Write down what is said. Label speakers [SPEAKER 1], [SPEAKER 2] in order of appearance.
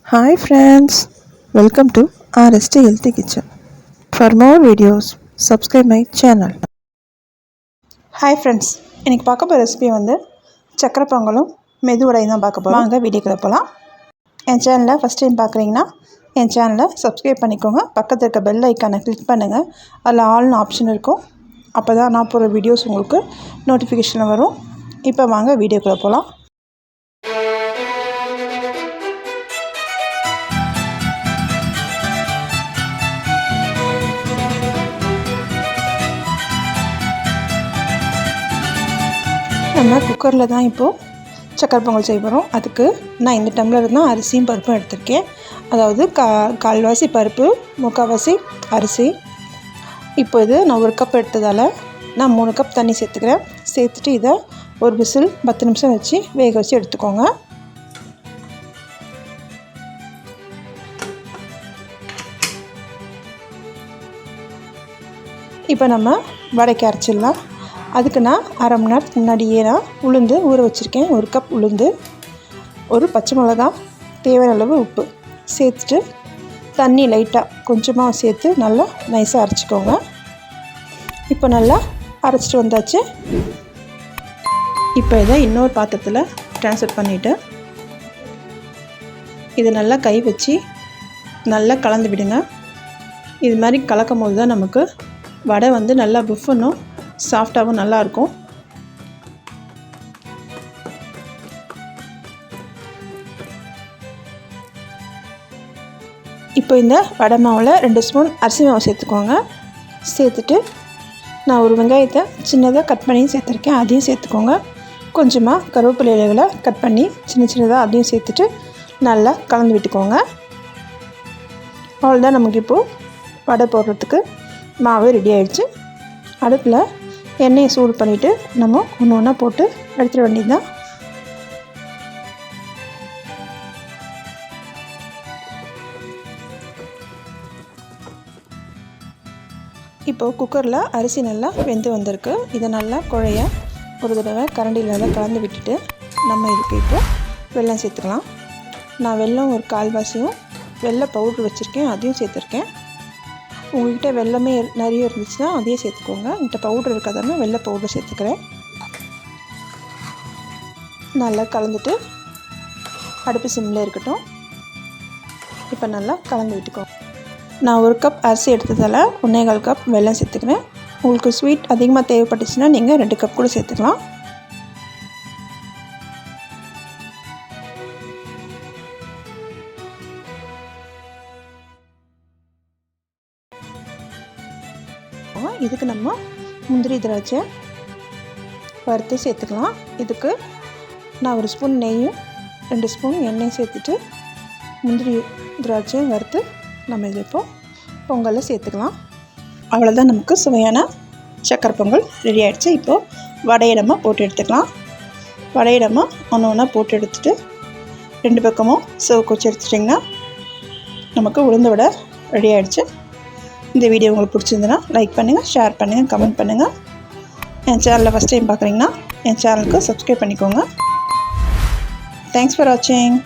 [SPEAKER 1] Hi friends, welcome to RST Healthy Kitchen. For more videos, subscribe my channel.
[SPEAKER 2] Hi friends, இன்றைக்கி பார்க்க போகிற recipe சக்கரை பொங்கலும் மெது வடையும் தான் பார்க்க போகிறோம். வாங்க வீடியோக்குள்ள போகலாம். என் சேனலை ஃபஸ்ட் டைம் பார்க்குறீங்கன்னா என் சேனலை சப்ஸ்கிரைப் பண்ணிக்கோங்க. பக்கத்தில் இருக்க பெல் ஐக்கானை கிளிக் பண்ணுங்கள். அதில் ஆல்னு ஆப்ஷன் இருக்கும். அப்போ தான் நான் போகிற வீடியோஸ் உங்களுக்கு நோட்டிஃபிகேஷன் வரும். இப்போ வாங்க வீடியோக்குள்ளே போகலாம். நம்ம குக்கரில் தான் இப்போது சக்கரை பொங்கல் செய்ய போகிறோம். அதுக்கு நான் இந்த டம்ளர் தான் அரிசியும் பருப்பும் எடுத்திருக்கேன். அதாவது கால்வாசி பருப்பு, முக்கால்வாசி அரிசி. இப்போ இது நான் 1 கப் எடுத்ததால் நான் 3 கப் தண்ணி சேர்த்துக்கிறேன். சேர்த்துட்டு இதை ஒரு விசில் 10 நிமிஷம் வச்சு வேக வச்சு எடுத்துக்கோங்க. இப்போ நம்ம வடைக்கு அரைச்சிடலாம். அதுக்கு நான் அரை மணி நேரத்துக்கு முன்னாடியே நான் உளுந்து ஊற வச்சுருக்கேன். 1 கப் உளுந்து, ஒரு பச்சை மிளகா, தேவையான அளவு உப்பு சேர்த்துட்டு தண்ணி லைட்டாக கொஞ்சமாக சேர்த்து நல்லா நைஸாக அரைச்சிக்கோங்க. இப்போ நல்லா அரைச்சிட்டு வந்தாச்சு. இப்போ இதை இன்னொரு பாத்திரத்தில் ட்ரான்ஸ்ஃபர் பண்ணிவிட்டு இதை நல்லா கை வச்சு நல்லா கலந்து விடுங்க. இது மாதிரி கலக்கும் போது தான் நமக்கு வடை நல்லா புஃபனும் சாஃப்டாகவும் நல்லாயிருக்கும். இப்போ இந்த வடை மாவில் 2 ஸ்பூன் அரிசி மாவு சேர்த்துக்கோங்க. சேர்த்துட்டு நான் ஒரு வெங்காயத்தை சின்னதாக கட் பண்ணி சேர்த்துருக்கேன், அதையும் சேர்த்துக்கோங்க. கொஞ்சமாக கருவேப்பிலை இலைகளை கட் பண்ணி சின்னதாக அதையும் சேர்த்துட்டு நல்லா கலந்து விட்டுக்கோங்க. அவ்வளோதான், நமக்கு இப்போது வடை போடுறதுக்கு மாவு ரெடி ஆகிடுச்சு. அடுப்பில் எண்ணெயை சூடு பண்ணிவிட்டு நம்ம ஒன்று ஒன்றா போட்டு எடுத்துட வேண்டியது தான். இப்போது குக்கரில் அரிசி நல்லா வெந்து வந்திருக்கு. இதை நல்லா குழைய ஒரு தடவை கரண்டியில் நல்லா கலந்து விட்டுட்டு நம்ம இதுக்கு இப்போது வெல்லம் சேர்த்துக்கலாம். நான் வெல்லம் ஒரு கால்வாசியும் வெல்ல பவுட்ரு வச்சுருக்கேன், அதையும் சேர்த்துருக்கேன். உங்கள்கிட்ட வெல்லமே நிறைய இருந்துச்சுன்னா அதையே சேர்த்துக்கோங்க. என்கிட்ட பவுட்ரு இருக்காதானே வெள்ளை பவுட்ரு சேர்த்துக்கிறேன். நல்லா கலந்துட்டு அடுப்பு சிம்மில் இருக்கட்டும். இப்போ நல்லா கலந்து விட்டுக்கோங்க. நான் 1 கப் அரிசி எடுத்ததால் 1.25 கப் வெல்லம் சேர்த்துக்கிறேன். உங்களுக்கு ஸ்வீட் அதிகமாக தேவைப்பட்டுச்சுன்னா நீங்கள் 2 கப் கூட சேர்த்துக்கலாம். இதுக்கு நம்ம முந்திரி திராட்சை வறுத்து சேர்த்துக்கலாம். இதுக்கு நான் 1 ஸ்பூன் நெய்யும் 2 ஸ்பூன் எண்ணெயும் சேர்த்துட்டு முந்திரி திராட்சையும் வறுத்து நம்ம இதில் இப்போது பொங்கலில் சேர்த்துக்கலாம். அவ்வளோதான், நமக்கு சுவையான சக்கரை பொங்கல் ரெடி ஆகிடுச்சு. இப்போது வடையை நம்ம போட்டு எடுத்துக்கலாம். வடையை நம்ம ஒன்று ஒன்றா போட்டு எடுத்துகிட்டு 2 பக்கமும் சிவப்பு வச்சு எடுத்துட்டிங்கன்னா நமக்கு உளுந்த வடை ரெடி ஆகிடுச்சு. இந்த வீடியோ உங்களுக்கு பிடிச்சிருந்துன்னா லைக் பண்ணுங்கள், ஷேர் பண்ணுங்கள், கமெண்ட் பண்ணுங்கள். என் சேனலில் ஃபஸ்ட் டைம் பார்க்குறீங்கன்னா என் சேனலுக்கு சப்ஸ்கிரைப் பண்ணிக்கோங்க. தேங்க்ஸ் ஃபார் வாட்சிங்.